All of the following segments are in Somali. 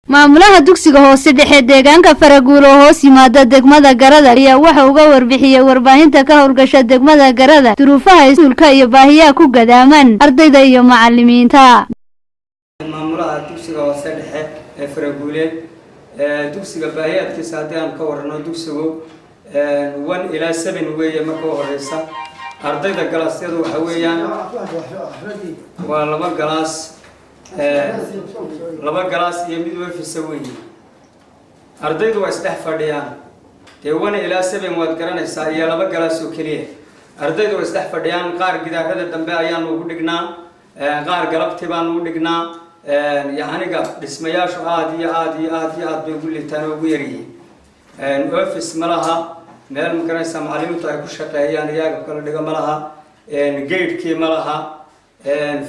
maamulaha dugsiga hoose dhexe deegaanka Faraguul oo hoos yimaada degmada Garada ayaa waxa uu uga warbixiyay warbaahinta ka howlgasha degmada Garada duruufaha iskuulka iyo baahiyaha ku gadaaman ardayda iyo macallimiinta. maamulaha dugsiga hoose dhexe ee Faraguul dugsiga baahiyaadkiisa hadii aan ka warano dugsigu 1 ilaa 7 weeye marka horeysa ardayda galaasyadu waxa weeyaan waa laba galaas iyo mid weefisa weeye ardaydu way isdhex fadhiyaan 1 ilaa 7 waad garanaysaa iyo laba galaas oo kaliya ardaydu way isdhex fadhiyaan qaar gidaarada dambe ayaan ugu dhignaa qaar galabtii baan ugu dhignaa yaaniga dhismayaashu aad bay ugu liitaan oo ugu yaryihiin office malaha meel ma garanaysaa macallimiintu ay ku shaqeeyaan iyaga kala dhiga malaha gate-kii malaha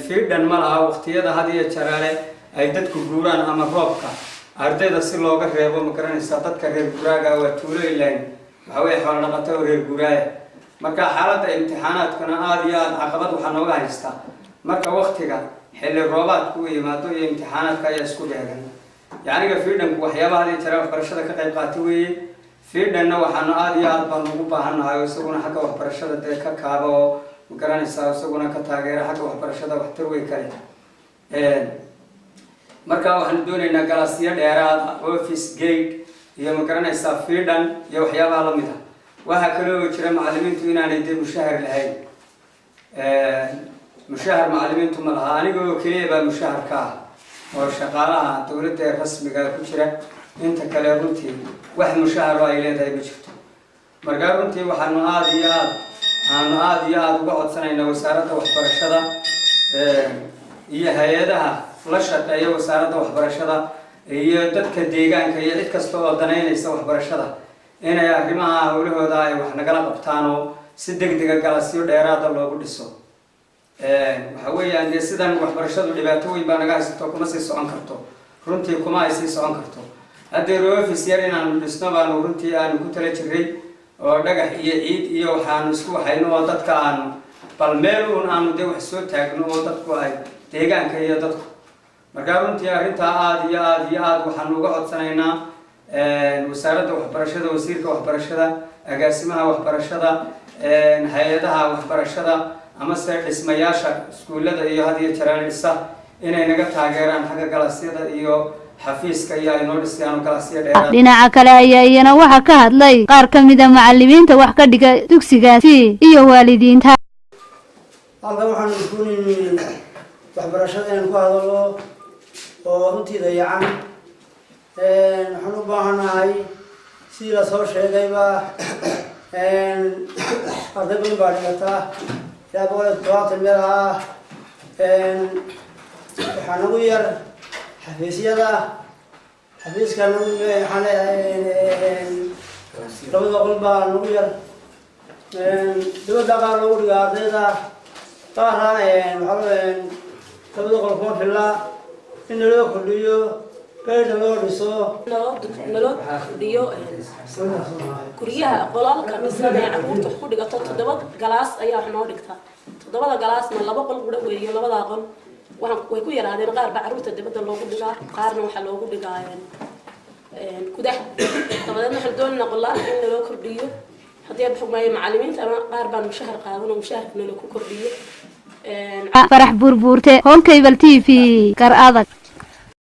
fiidan malaha waqtiyada had iyo jaraale ay dadku guuraan ama roobka ardayda si looga reebo ma garanaysaa dadka reer guraaga waa tuulo ilaan waxa way xoolo dhaqato oo reer guraaya marka xaaladda imtixaanaadkuna aad iyo aad caqabad waxa nooga haysta marka waqtiga xilli roobaadku yimaado iyo imtixaanaadka ayaa isku beegan yaaniga fiidanku waxyaabaha had iyo jaraale waxbarashada ka qayb qaatay weeye fiidanna waxaanu aad iyo aad baan ugu baahannahay isaguna xagga waxbarashada dee ka kaaba oo ma garanaysaa isaguna ka taageera xagga waxbarashada waxtar way kale marka waxaanu doonaynaa galaasyo dheeraad office gate iyo ma garanaysaa fiidan iyo waxyaabaha la mid ah waxaa kaloo jira macallimiintu inaanay dee mushahar lahayn mushahar macallimiintu ma laha anigoo keliya baa mushahar ka ah oo shaqaalaha dowladda ee rasmiga ku jira inta kale runtii wax mushahar oo ay leedahay ma jirto markaa runtii waxaanu aad iyo aad uga codsanaynaa wasaaradda waxbarashada iyo hay-adaha la shaqeeya wasaaradda waxbarashada iyo dadka deegaanka iyo cid kasta oo danaynaysa waxbarashada inay arrimaha howlahooda ay wax nagala qabtaan oo si degdega galaasyo dheeraada loogu dhiso waxa weeyaan dee sidan waxbarashadu dhibaato weyn baa naga haysato kuma sii socon karto runtii kuma ay sii socon karto haddii office yar inaanu dhisno baanu runtii aanu ku tala jiray oo dhagax iyo ciid iyo waxaanu isku waxayno oo dadka aanu bal meel uun aanu dee wax soo taagno oo dadku ay deegaanka iyo dadku markaa runtii arrintaa aad iyo aad waxaanu uga codsanaynaa wasaaradda waxbarashada wasiirka waxbarashada agaasimaha waxbarashada hay-adaha waxbarashada ama se dhismayaasha iskuullada iyo had iyo jaraale dhisa inay naga taageeraan xagga galaasyada iyo xafiiska iyo ay noo dhisayaan galaasyo dheeraad. dhinaca kale ayaa iyana waxa ka hadlay qaar ka mid ah macallimiinta wax ka dhiga dugsigaasi iyo waalidiinta. halkan waxaan iskuulin waxbarashada inaan ku hadalo oo runtii dayacan waxaan u baahanahay sidii la soo sheegayba arday badan baa dhigata ilaa 170 meel ah waxaa nagu yar xafiiska nagu waxaan leeyahay 2 qol baa nagu yar dibadda qaar loogu dhigaa ardayda qaarna waxaa 2 qol kuma filla in loo kordhiyo gaadhi loo dhiso naloo kordhiyo guryaha qolalka dhisana ee carruurta ku dhigato 7 galaas ayaa wax noo dhigta 7 galaasna 2 qol guda weeyo 2 qol way ku yaraadeen qaar baa carruurta dibadda loogu dhigaa qaarna waxaa loogu dhigaa gudaha dabadeedna waxaan doonaynaa qolaalka in naloo kordhiyo haddii aan xugmaayo macallimiinta ama qaar baan mushahar qaadan oo mushaharka naloo ku kordhiyo farax burbuurte Home Cable TV Gar adag.